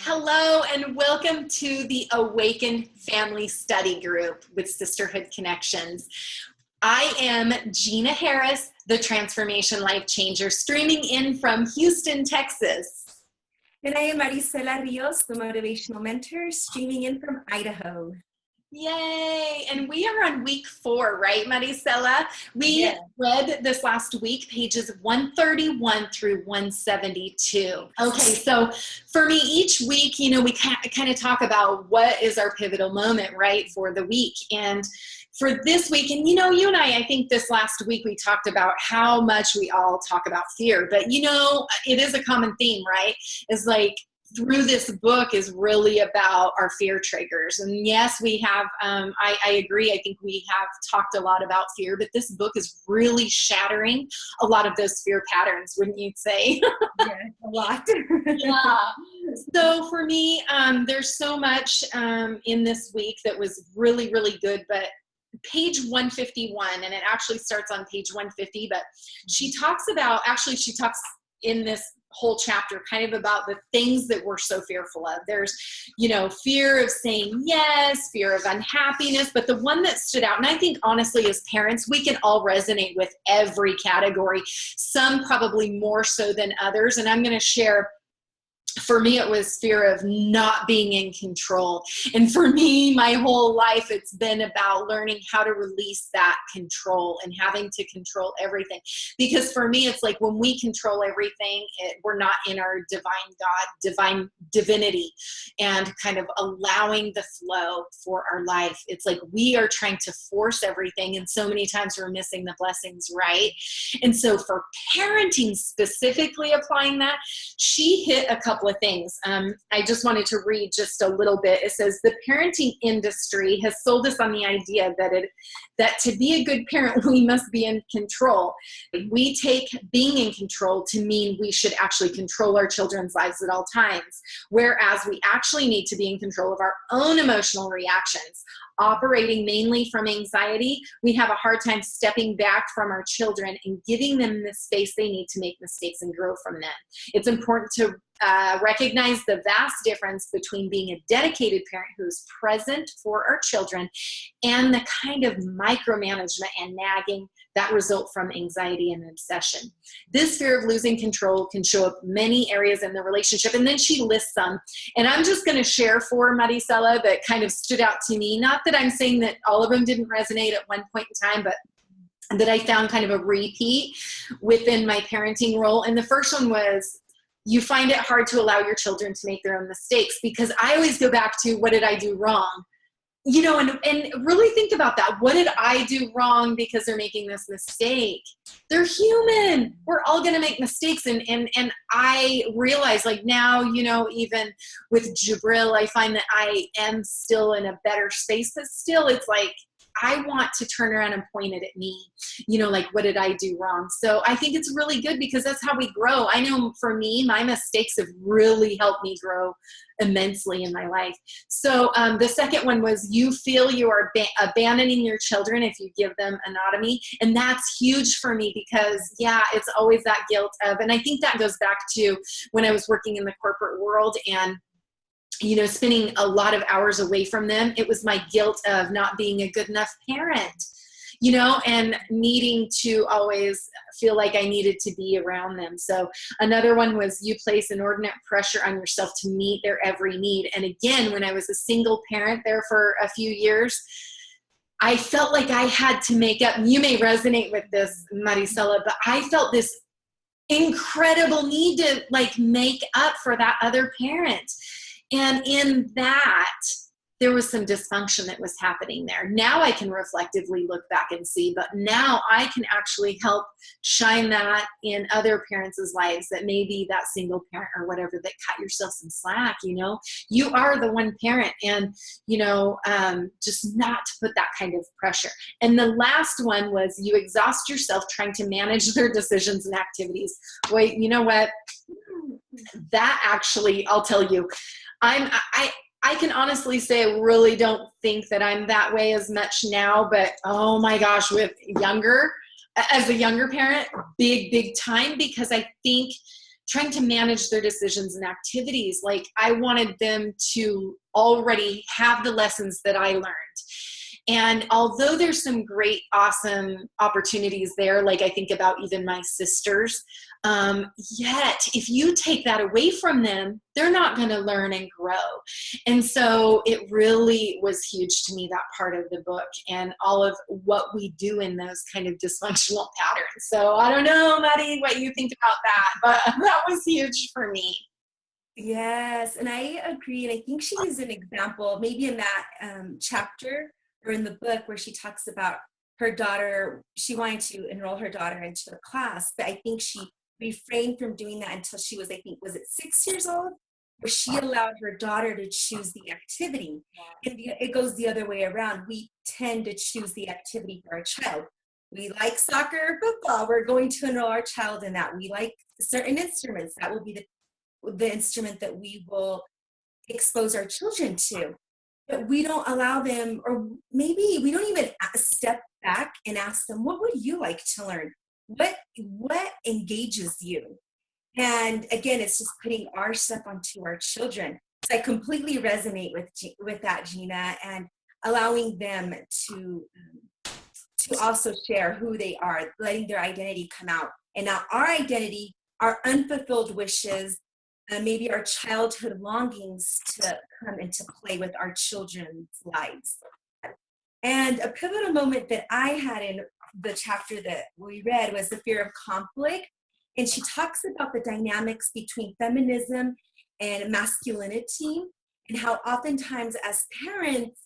Hello and welcome to the Awakened Family Study Group with Sisterhood Connections. I am Jena Harris, the Transformation Life Changer, streaming in from Houston, Texas. And I am Maricela Rios, the Motivational Mentor, streaming in from Idaho. Yay! And we are on week 4, right, Maricela? We read this last week, pages 131 through 172. Okay, so for me, each week, we kind of talk about what is our pivotal moment, right, for the week. And for this week, and you and I think this last week we talked about how much we all talk about fear, but it is a common theme, right? It's like, through this book is really about our fear triggers. And yes, we have, I agree, I think we have talked a lot about fear, but this book is really shattering a lot of those fear patterns, wouldn't you say? Yeah, a lot. Yeah. So for me, there's so much in this week that was really, really good, but page 151, and it actually starts on page 150, but she talks in this whole chapter kind of about the things that we're so fearful of. There's, fear of saying yes, fear of unhappiness, but the one that stood out, and I think honestly as parents, we can all resonate with every category, some probably more so than others. And I'm going to share, for me, it was fear of not being in control. And for me, my whole life, it's been about learning how to release that control and having to control everything. Because for me, it's like when we control everything, we're not in our divine divinity and kind of allowing the flow for our life. It's like we are trying to force everything. And so many times we're missing the blessings, right? And so for parenting, specifically applying that, she hit a couple of things. I just wanted to read just a little bit. It says, the parenting industry has sold us on the idea that to be a good parent, we must be in control. We take being in control to mean we should actually control our children's lives at all times, whereas we actually need to be in control of our own emotional reactions. Operating mainly from anxiety, we have a hard time stepping back from our children and giving them the space they need to make mistakes and grow from them. It's important to recognize the vast difference between being a dedicated parent who's present for our children and the kind of micromanagement and nagging that result from anxiety and obsession. This fear of losing control can show up many areas in the relationship. And then she lists some. And I'm just going to share 4, Maricela, that kind of stood out to me. Not that I'm saying that all of them didn't resonate at one point in time, but that I found kind of a repeat within my parenting role. And the first one was, you find it hard to allow your children to make their own mistakes, because I always go back to, what did I do wrong? And really think about that. What did I do wrong because they're making this mistake? They're human. We're all going to make mistakes. And I realize, like, now, even with Jabril, I find that I am still in a better space, but still it's like, I want to turn around and point it at me, like, what did I do wrong? So I think it's really good because that's how we grow. I know for me, my mistakes have really helped me grow immensely in my life. So the second one was, you feel you are abandoning your children if you give them autonomy. And that's huge for me because, it's always that guilt of, and I think that goes back to when I was working in the corporate world and spending a lot of hours away from them. It was my guilt of not being a good enough parent, and needing to always feel like I needed to be around them. So another one was, you place inordinate pressure on yourself to meet their every need. And again, when I was a single parent there for a few years, I felt like I had to make up. You may resonate with this, Maricela, but I felt this incredible need to make up for that other parent. And in that, there was some dysfunction that was happening there. Now I can reflectively look back and see, but now I can actually help shine that in other parents' lives that may be that single parent or whatever, that cut yourself some slack. You are the one parent, and, just not to put that kind of pressure. And the last one was, you exhaust yourself trying to manage their decisions and activities. Boy, you know what? That actually, I'll tell you, I can honestly say I really don't think that I'm that way as much now, but oh my gosh, as a younger parent, big time, because I think trying to manage their decisions and activities. Like I wanted them to already have the lessons that I learned. And although there's some great, awesome opportunities there, like I think about even my sisters, yet if you take that away from them, they're not going to learn and grow. And so it really was huge to me, that part of the book and all of what we do in those kind of dysfunctional patterns. So I don't know, Maddie, what you think about that, but that was huge for me. Yes, and I agree. And I think she is an example, maybe in that chapter or in the book where she talks about her daughter. She wanted to enroll her daughter into a class, but I think she refrained from doing that until she was, I think, was it 6 years old? Where she allowed her daughter to choose the activity. And it goes the other way around. We tend to choose the activity for our child. We like soccer or football. We're going to enroll our child in that. We like certain instruments. That will be the instrument that we will expose our children to. But we don't allow them, or maybe we don't even step back and ask them, what would you like to learn? What engages you? And again, it's just putting our stuff onto our children. So I completely resonate with that, Jena, and allowing them to also share who they are, letting their identity come out. And now our identity, our unfulfilled wishes, maybe our childhood longings to come into play with our children's lives. And a pivotal moment that I had in the chapter that we read was the fear of conflict. And she talks about the dynamics between feminism and masculinity, and how oftentimes as parents,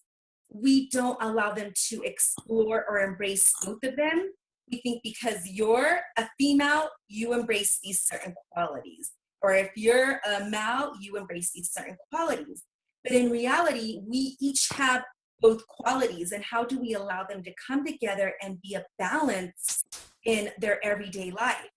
we don't allow them to explore or embrace both of them. We think because you're a female, you embrace these certain qualities. Or if you're a male, you embrace these certain qualities. But in reality, we each have both qualities. And how do we allow them to come together and be a balance in their everyday life?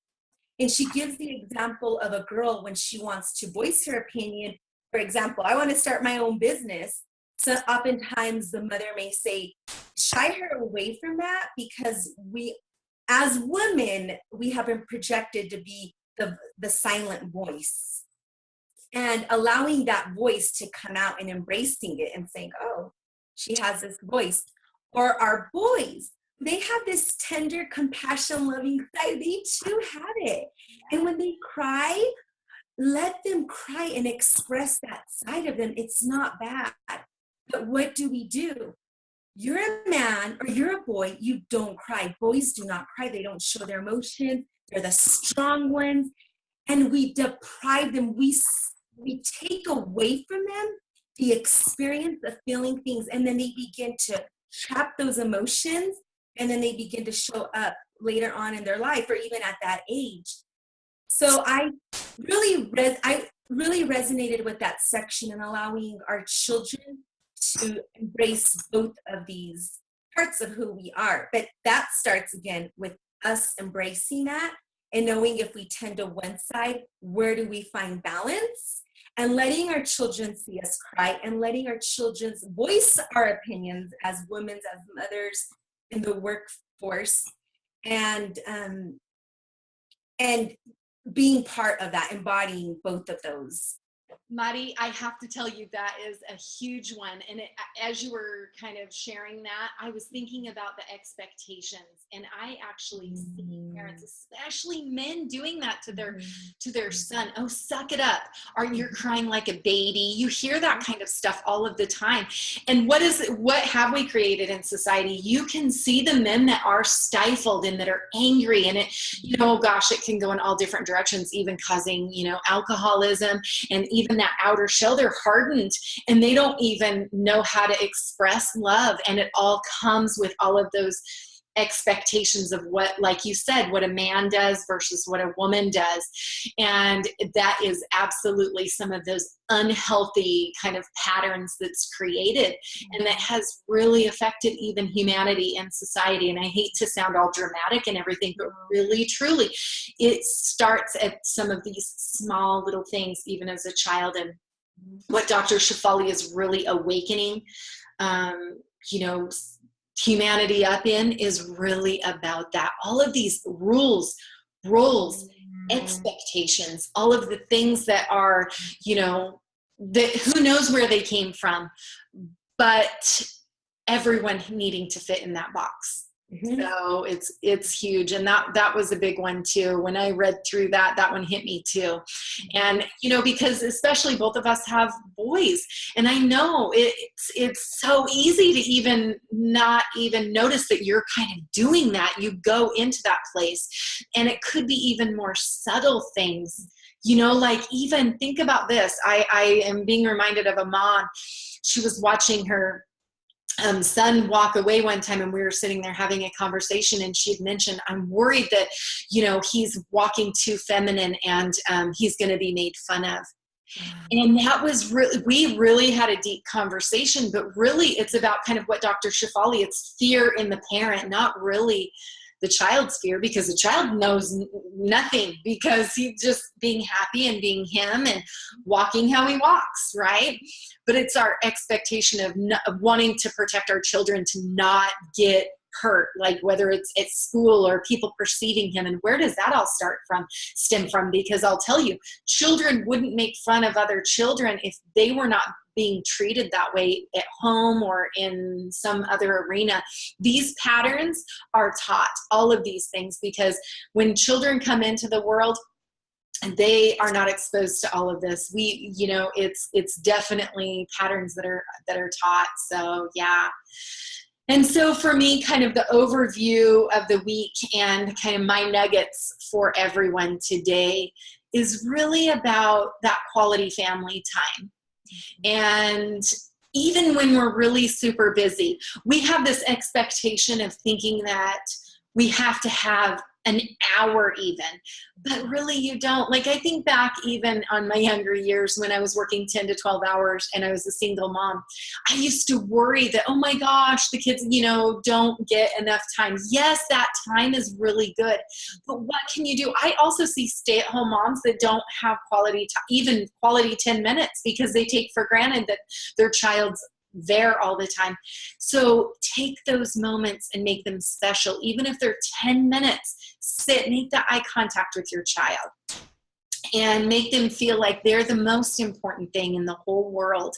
And she gives the example of a girl when she wants to voice her opinion. For example, I want to start my own business. So oftentimes the mother may say, shy her away from that, because we, as women, we have been projected to be the silent voice. And allowing that voice to come out and embracing it and saying, oh, she has this voice. Or our boys, they have this tender, compassion, loving side. They too have it. And when they cry, let them cry and express that side of them. It's not bad. But what do? You're a man or you're a boy, you don't cry. Boys do not cry. They don't show their emotions. They're the strong ones. And we deprive them. We take away from them the experience of feeling things. And then they begin to trap those emotions. And then they begin to show up later on in their life, or even at that age. So I really resonated with that section, and allowing our children to embrace both of these parts of who we are. But that starts again with us embracing that and knowing if we tend to one side, where do we find balance? And letting our children see us cry, and letting our children voice our opinions as women, as mothers in the workforce, and being part of that, embodying both of those. Mari, I have to tell you, that is a huge one. And as you were kind of sharing that, I was thinking about the expectations. And I actually see parents, especially men, doing that to their son. Oh, suck it up. Aren't you crying like a baby? You hear that kind of stuff all of the time. And what have we created in society? You can see the men that are stifled and that are angry. And it, gosh, it can go in all different directions, even causing, alcoholism, and even that outer shell. They're hardened and they don't even know how to express love. And it all comes with all of those expectations of what, like you said, what a man does versus what a woman does. And that is absolutely some of those unhealthy kind of patterns that's created, and that has really affected even humanity and society. And I hate to sound all dramatic and everything, but really, truly, it starts at some of these small little things, even as a child. And what Dr. Shefali is really awakening, humanity up in, is really about that. All of these roles, expectations, all of the things that are, you know, that who knows where they came from, but everyone needing to fit in that box. So it's huge. And that was a big one too. When I read through that one hit me too. And, you know, because especially both of us have boys, and I know it's so easy to even not even notice that you're kind of doing that. You go into that place, and it could be even more subtle things, you know, like even think about this. I am being reminded of a mom. She was watching her son walk away one time, and we were sitting there having a conversation, and she had mentioned, I'm worried that, you know, he's walking too feminine and he's going to be made fun of. And that was really, we really had a deep conversation, but really it's about kind of what Dr. Shefali, it's fear in the parent, not really the child's fear, because the child knows nothing, because he's just being happy and being him and walking how he walks, right? But it's our expectation of wanting to protect our children to not get hurt, like whether it's at school or people perceiving him. And where does that all stem from? Because I'll tell you, children wouldn't make fun of other children if they were not being treated that way at home or in some other arena. These patterns are taught, all of these things, because when children come into the world, they are not exposed to all of this. You know, it's definitely patterns that are taught. So yeah. And so for me, kind of the overview of the week and kind of my nuggets for everyone today is really about that quality family time. And even when we're really super busy, we have this expectation of thinking that we have to have an hour even, but really you don't. Like, I think back even on my younger years when I was working 10 to 12 hours and I was a single mom, I used to worry that, oh my gosh, the kids, you know, don't get enough time. Yes, that time is really good, but what can you do? I also see stay-at-home moms that don't have quality time, even quality 10 minutes, because they take for granted that their child's there all the time. So take those moments and make them special. Even if they're 10 minutes, sit, make that eye contact with your child and make them feel like they're the most important thing in the whole world.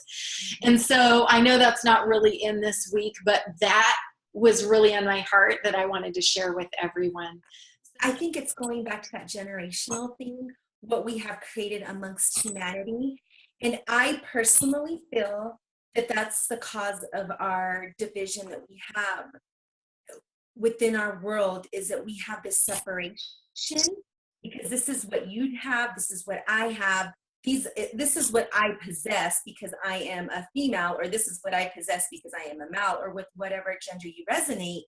And so I know that's not really in this week, but that was really on my heart that I wanted to share with everyone. I think it's going back to that generational thing, what we have created amongst humanity. And I personally feel that that's the cause of our division that we have within our world, is that we have this separation, because this is what you have, this is what I have, this is what I possess because I am a female, or this is what I possess because I am a male, or with whatever gender you resonate.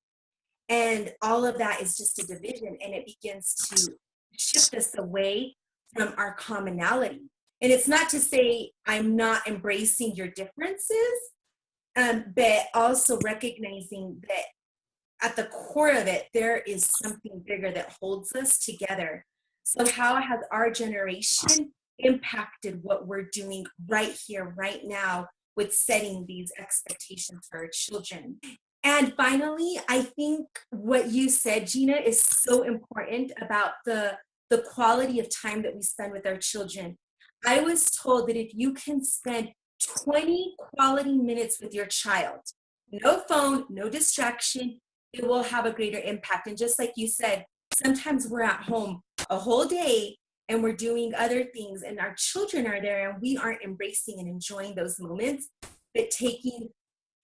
And all of that is just a division, and it begins to shift us away from our commonality. And it's not to say I'm not embracing your differences, but also recognizing that at the core of it, there is something bigger that holds us together. So how has our generation impacted what we're doing right here, right now, with setting these expectations for our children? And finally, I think what you said, Jena, is so important about the quality of time that we spend with our children. I was told that if you can spend 20 quality minutes with your child, no phone, no distraction, it will have a greater impact. And just like you said, sometimes we're at home a whole day and we're doing other things, and our children are there and we aren't embracing and enjoying those moments. But taking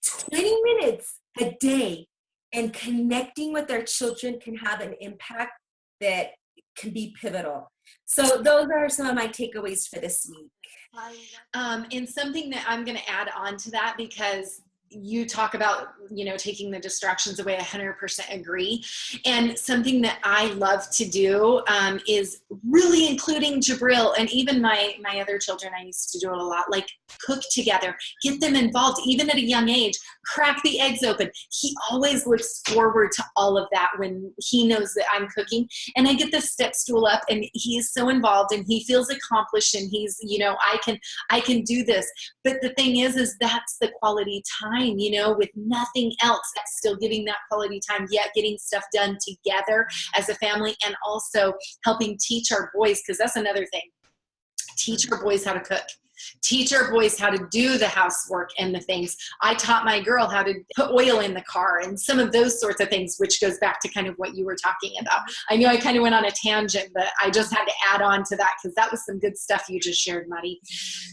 20 minutes a day and connecting with our children can have an impact that can be pivotal. So those are some of my takeaways for this week. And something that I'm going to add on to that, because you talk about, you know, taking the distractions away, 100% agree. And something that I love to do is really including Jabril and even my other children. I used to do it a lot, like cook together, get them involved, even at a young age, crack the eggs open. He always looks forward to all of that when he knows that I'm cooking. And I get the step stool up and he's so involved and he feels accomplished and he's, you know, I can do this. But the thing is that's the quality time time, you know, with nothing else, that's still getting that quality time, yet getting stuff done together as a family, and also helping teach our boys, because that's another thing. Teach our boys how to cook. Teach our boys how to do the housework and the things. I taught my girl how to put oil in the car and some of those sorts of things, which goes back to kind of what you were talking about. I know I kind of went on a tangent, but I just had to add on to that because that was some good stuff you just shared, Mari.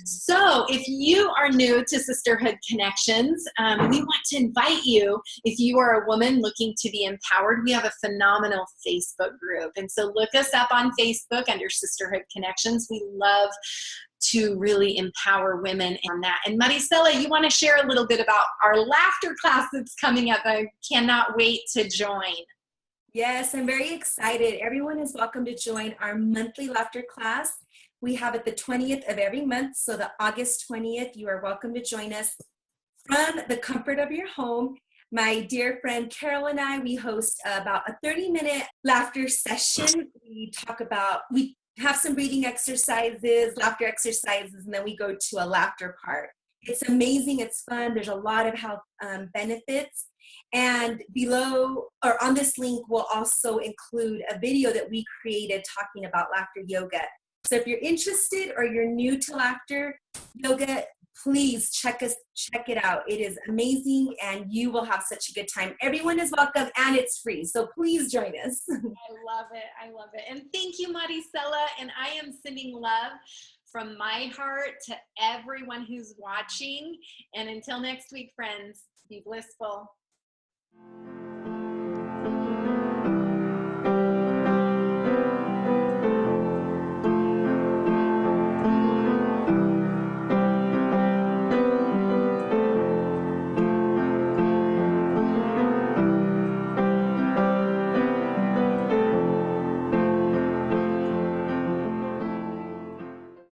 So if you are new to Sisterhood Connections, we want to invite you, if you are a woman looking to be empowered, we have a phenomenal Facebook group. And so look us up on Facebook under Sisterhood Connections. We love to really empower women on that. And Maricela, you want to share a little bit about our laughter class that's coming up. I cannot wait to join. Yes, I'm very excited. Everyone is welcome to join our monthly laughter class. We have it the 20th of every month, so the August 20th, you are welcome to join us from the comfort of your home. My dear friend Carol and I, we host about a 30-minute laughter session. We have some breathing exercises, laughter exercises, and then we go to a laughter part. It's amazing. It's fun. There's a lot of health benefits. And below, or on this link, we'll also include a video that we created talking about laughter yoga. So if you're interested or you're new to laughter yoga, please check it out. It is amazing, and you will have such a good time. Everyone is welcome, and it's free. So please join us. I love it. I love it. And thank you, Maricela. And I am sending love from my heart to everyone who's watching. And until next week, friends, be blissful.